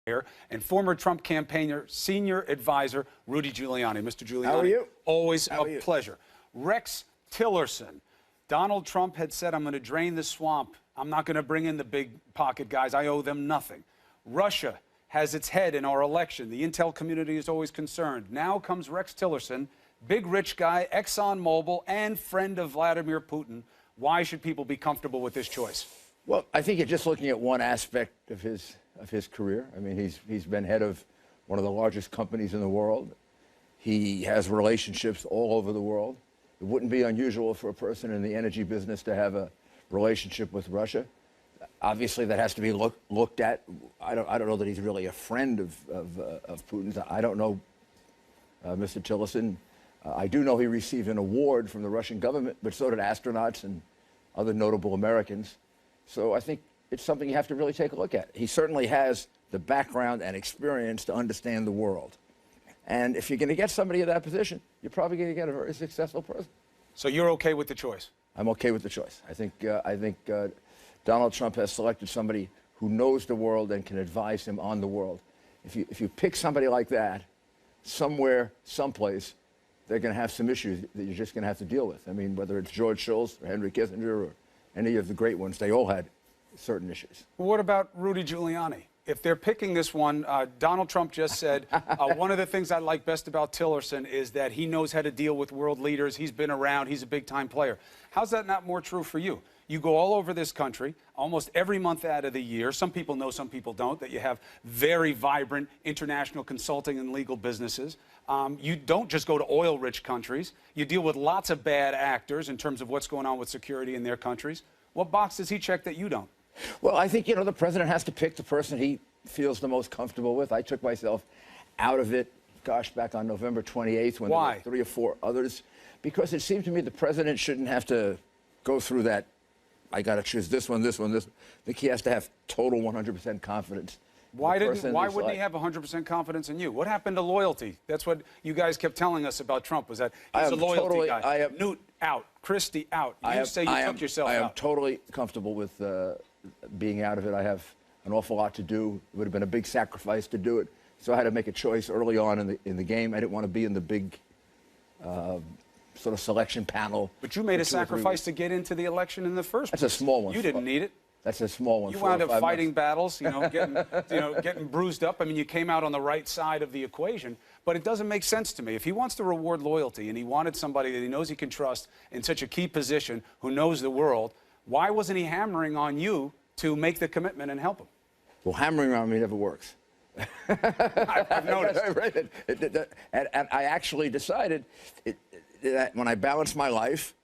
and former Trump campaigner, senior advisor, Rudy Giuliani. Mr. Giuliani, how are you? Always a pleasure. Rex Tillerson. Donald Trump had said, I'm going to drain the swamp. I'm not going to bring in the big pocket guys. I owe them nothing. Russia has its head in our election. The intel community is always concerned. Now comes Rex Tillerson, big rich guy, Exxon Mobil, and friend of Vladimir Putin. Why should people be comfortable with this choice? Well, I think you're just looking at one aspect of his career. I mean, he's been head of one of the largest companies in the world. He has relationships all over the world. It wouldn't be unusual for a person in the energy business to have a relationship with Russia. Obviously, that has to be looked at. I don't know that he's really a friend of Putin's. I don't know Mr. Tillerson. I do know he received an award from the Russian government, but so did astronauts and other notable Americans. So I think it's something you have to really take a look at. He certainly has the background and experience to understand the world. And if you're going to get somebody in that position, you're probably going to get a very successful person. So you're okay with the choice? I'm okay with the choice. I think Donald Trump has selected somebody who knows the world and can advise him on the world. If you pick somebody like that, somewhere, someplace, they're going to have some issues that you're just going to have to deal with. I mean, whether it's George Shultz or Henry Kissinger or any of the great ones, they all had certain issues. Well, what about Rudy Giuliani? If they're picking this one, Donald Trump just said, one of the things I like best about Tillerson is that he knows how to deal with world leaders. He's been around. He's a big-time player. How's that not more true for you? You go all over this country, almost every month out of the year. Some people know, some people don't, that you have very vibrant international consulting and legal businesses. You don't just go to oil-rich countries. You deal with lots of bad actors in terms of what's going on with security in their countries. What box does he check that you don't? Well, I think, the president has to pick the person he feels the most comfortable with. I took myself out of it, back on November 28th when Why? there were 3 or 4 others, because it seemed to me the president shouldn't have to go through that. I got to choose this one, this one, this one. I think he has to have total 100% confidence. Why wouldn't he have 100% confidence in you? What happened to loyalty? That's what you guys kept telling us about Trump, was that he's a loyalty guy. Newt out, Christie out. You took yourself out. I am totally comfortable with being out of it. I have an awful lot to do. It would have been a big sacrifice to do it. So I had to make a choice early on in the game. I didn't want to be in the big sort of selection panel. But you made a sacrifice to get into the election in the first place. That's a small one. You didn't need it. That's a small one. You wound up fighting battles, getting bruised up. I mean, you came out on the right side of the equation. But it doesn't make sense to me. If he wants to reward loyalty and he wanted somebody that he knows he can trust in such a key position, who knows the world, why wasn't he hammering on you to make the commitment and help him? Well, hammering on me never works. I've noticed. And I actually decided that when I balanced my life,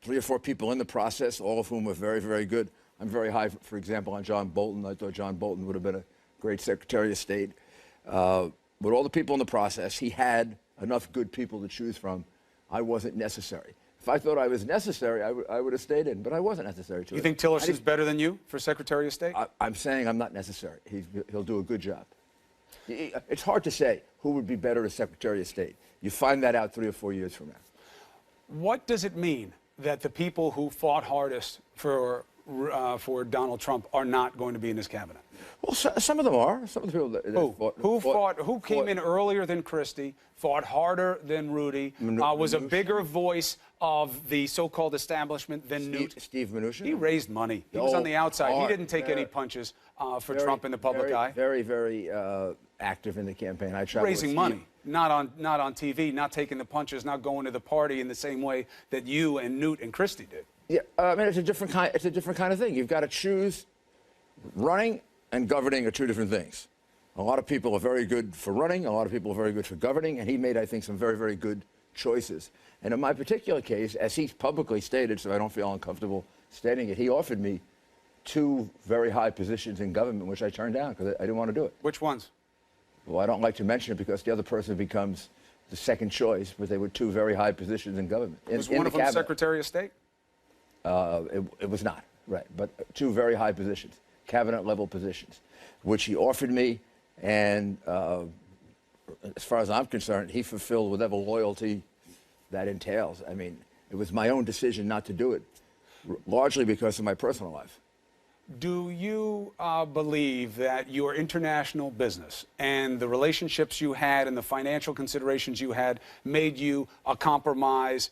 3 or 4 people in the process, all of whom were very, very good. I'm very high, for example, on John Bolton. I thought John Bolton would have been a great Secretary of State. With all the people in the process, he had enough good people to choose from. I wasn't necessary. If I thought I was necessary, I would have stayed in, but I wasn't necessary to it. You think Tillerson's better than you for Secretary of State? I'm saying I'm not necessary. He'll do a good job. It's hard to say who would be better as Secretary of State. You find that out 3 or 4 years from now. What does it mean that the people who fought hardest for Donald Trump are not going to be in his cabinet? Well, some of them are. Some of the people who came in earlier than Christie, fought harder than Rudy, was a bigger voice of the so-called establishment than Newt? Steve Mnuchin. He raised money. He was on the outside. He didn't take any punches for Trump in the public eye. Very, very active in the campaign. I tried raising money, not on TV, not taking the punches, not going to the party in the same way that you and Newt and Christie did. Yeah, I mean, it's a different kind of thing. You've got to choose. Running and governing are 2 different things. A lot of people are very good for running. A lot of people are very good for governing. And he made, I think, some very, very good choices. And in my particular case, as he's publicly stated, so I don't feel uncomfortable stating it, he offered me 2 very high positions in government, which I turned down because I didn't want to do it. Which ones? Well, I don't like to mention it because the other person becomes the second choice, but they were 2 very high positions in government. Was one of them Secretary of State? It was not, right. But 2 very high positions, cabinet-level positions, which he offered me. And as far as I'm concerned, he fulfilled whatever loyalty that entails. I mean, it was my own decision not to do it, largely because of my personal life. Do you believe that your international business and the relationships you had and the financial considerations you had made you a compromise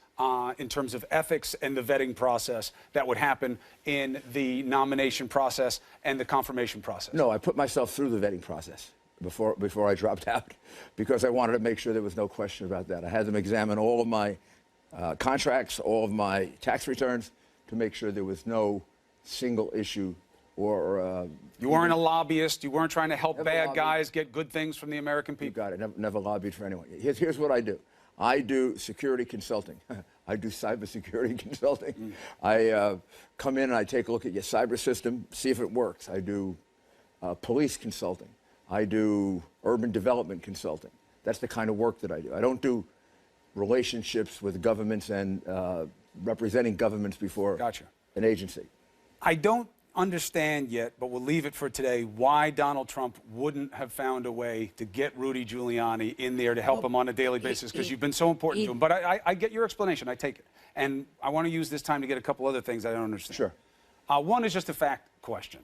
in terms of ethics and the vetting process that would happen in the nomination process and the confirmation process? No, I put myself through the vetting process before I dropped out because I wanted to make sure there was no question about that. I had them examine all of my contracts, all of my tax returns to make sure there was no single issue or you weren't a lobbyist. You weren't trying to help bad lobbied. guys get good things from the American people. You got it. Never lobbied for anyone. Here's what I do. I do security consulting. I do cybersecurity consulting. I come in and I take a look at your cyber system, see if it works. I do police consulting. I do urban development consulting. That's the kind of work that I do. I don't do relationships with governments and representing governments before an agency. I don't understand yet, but we'll leave it for today, why Donald Trump wouldn't have found a way to get Rudy Giuliani in there to help him on a daily basis, because you've been so important to him. But I get your explanation. I take it. And I want to use this time to get a couple other things I don't understand. Sure. One is just a fact question.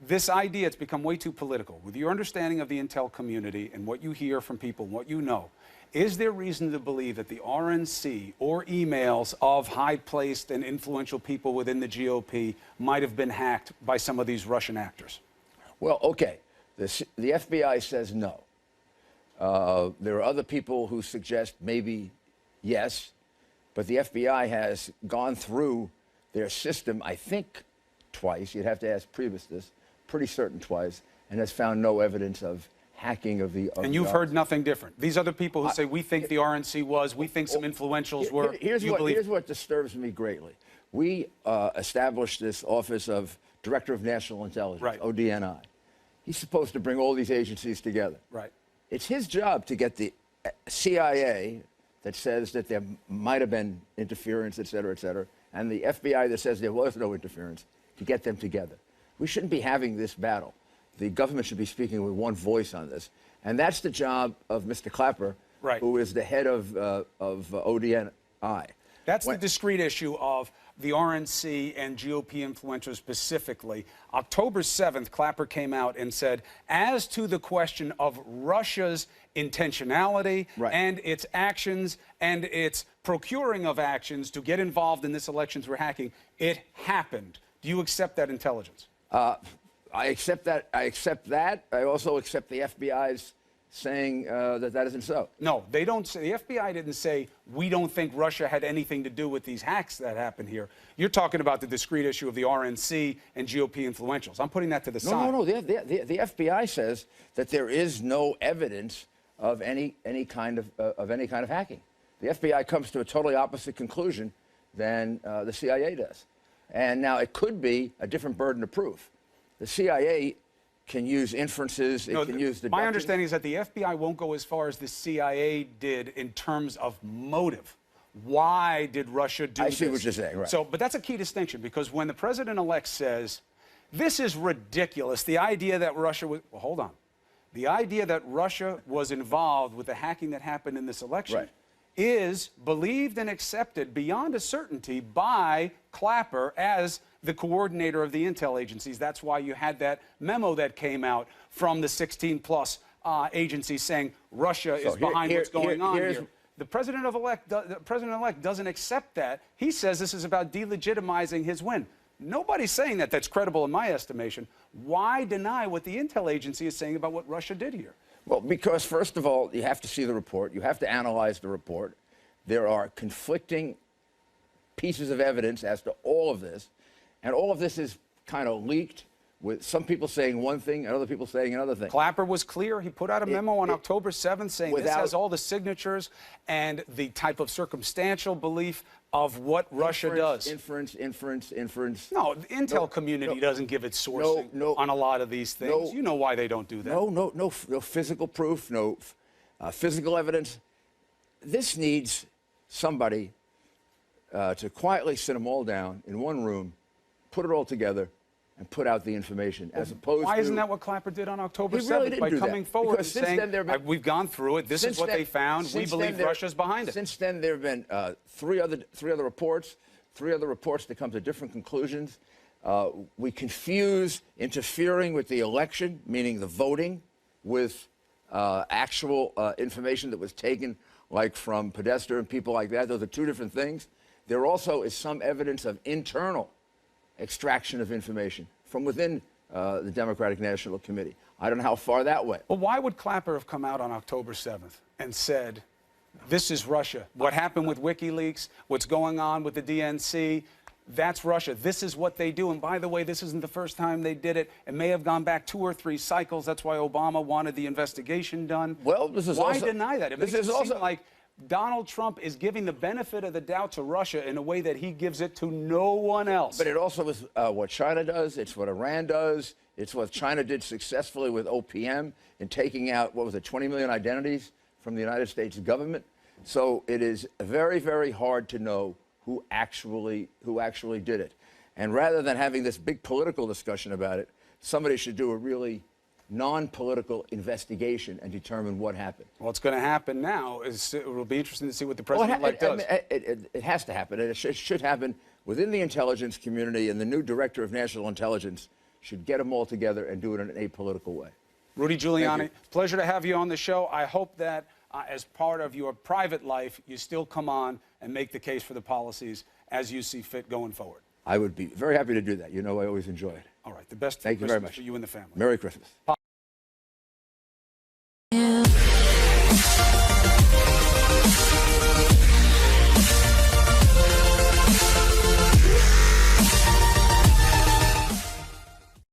This idea, it's become way too political. With your understanding of the intel community and what you hear from people, what you know, is there reason to believe that the RNC or emails of high-placed and influential people within the GOP might have been hacked by some of these Russian actors? Well, okay. The FBI says no. There are other people who suggest maybe yes, but the FBI has gone through their system, I think, twice. You'd have to ask Priebus this, pretty certain twice, and has found no evidence of hacking of the... And you've heard nothing different. These other people who say, we think the RNC was, we think some influentials were, here's what disturbs me greatly. We established this Office of Director of National Intelligence, ODNI. He's supposed to bring all these agencies together. Right. It's his job to get the CIA that says that there might have been interference, et cetera, and the FBI that says there was no interference, to get them together. We shouldn't be having this battle. The government should be speaking with one voice on this. And that's the job of Mr. Clapper, who is the head of ODNI. That's the discrete issue of the RNC and GOP influencers specifically. October 7th, Clapper came out and said, as to the question of Russia's intentionality and its actions and its procuring of actions to get involved in this election through hacking, it happened. Do you accept that intelligence? I accept that. I accept that. I also accept the FBI's saying that isn't so. No, they don't say. The FBI didn't say, we don't think Russia had anything to do with these hacks that happened here. You're talking about the discrete issue of the RNC and GOP influentials. I'm putting that to the side. No. The FBI says that there is no evidence of any kind of hacking. The FBI comes to a totally opposite conclusion than the CIA does. And now it could be a different burden of proof. The CIA can use inferences. It can use deduction. My understanding is that the FBI won't go as far as the CIA did in terms of motive. Why did Russia do this? I see what you're saying, right. So, but that's a key distinction, because when the president-elect says, this is ridiculous, the idea that Russia was, well, hold on. The idea that Russia was involved with the hacking that happened in this election is believed and accepted beyond a certainty by Clapper as the coordinator of the intel agencies. That's why you had that memo that came out from the 16-plus agencies saying Russia is behind what's going on here. The president-elect doesn't accept that. He says this is about delegitimizing his win. Nobody's saying that. That's credible in my estimation. Why deny what the intel agency is saying about what Russia did here? Well, because, first of all, you have to see the report. You have to analyze the report. There are conflicting pieces of evidence as to all of this. And all of this is kind of leaked, with some people saying one thing and other people saying another thing. Clapper was clear. He put out a memo on October 7th saying this has all the signatures and the type of circumstantial belief of what Russia does. Inference. No, the intel community doesn't give its sourcing on a lot of these things. You know why they don't do that. No physical proof, no physical evidence. This needs somebody to quietly sit them all down in one room, put it all together, and put out the information, as opposed to... Why isn't that what Clapper did on October 7th? He really didn't by do coming that. forward Because and saying, we've gone through it, this is what they found, we believe Russia's behind it. Since then, there have been three other reports that come to different conclusions. We confuse interfering with the election, meaning the voting, with actual information that was taken, like from Podesta and people like that. Those are two different things. There also is some evidence of internal extraction of information from within the Democratic National Committee. I don't know how far that went. Well, why would Clapper have come out on October 7th and said, this is Russia? What happened with WikiLeaks, what's going on with the DNC, that's Russia. This is what they do. And by the way, this isn't the first time they did it. It may have gone back 2 or 3 cycles. That's why Obama wanted the investigation done. Well, this is why also, deny that? It this makes is it also seem like Donald Trump is giving the benefit of the doubt to Russia in a way that he gives it to no one else. But it also is what China does. It's what Iran does. It's what China did successfully with OPM in taking out, what was it, 20 million identities from the United States government. So it is very, very hard to know who actually did it. And rather than having this big political discussion about it, somebody should do a really non-political investigation and determine what happened. What's going to happen now is it will be interesting to see what the president-elect does. It has to happen. It should happen within the intelligence community, and the new director of national intelligence should get them all together and do it in an apolitical way. Rudy Giuliani, pleasure to have you on the show. I hope that as part of your private life, you still come on and make the case for the policies as you see fit going forward. I would be very happy to do that. You know, I always enjoy it. All right. The best Thank you very Christmas much. for you and the family. Merry Christmas.